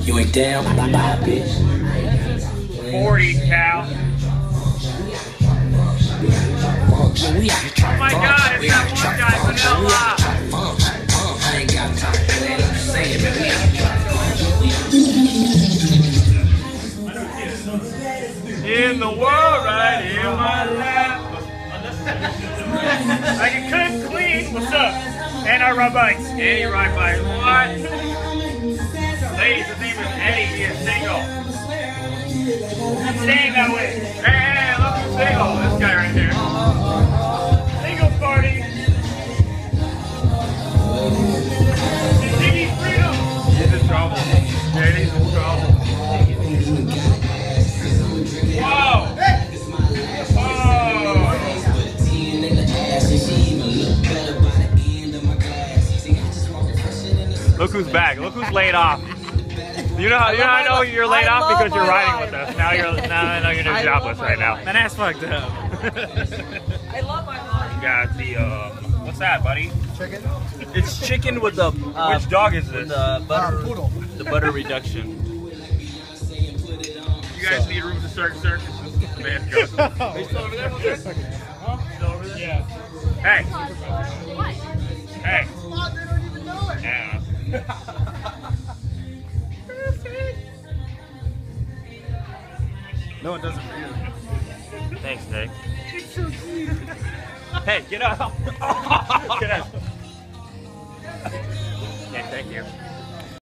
You ain't down, bye, bitch. 40, Cal. Oh my God, it's that one guy, Vanilla. I ain't got time for that. I'm saying, In the world, right in my lap. I can cook, clean. What's up? And I ride bikes. And you ride bikes. What? Ladies, his name is Eddie. He is single. He's staying that way. Hey, look who's single. This guy right there. Single party. Ziggy freedom. He's in trouble. Eddie's in trouble. Whoa! Look who's back. Look who's laid off. You know I know you're laid off because you're riding with us. Now I know you're jobless right now. Man, that's fucked up. I love my life. You got the what's that, buddy? Chicken? It's chicken with the Which dog is this? the butter Poodle. the butter reduction. You guys need room to start circus. Man, go. Are you still over there? Huh? Still over there? Yeah. Hey. Hey. Yeah. No, it doesn't for you. Thanks, Nick. It's so cute. Hey, get out. Get out. Yeah, thank you.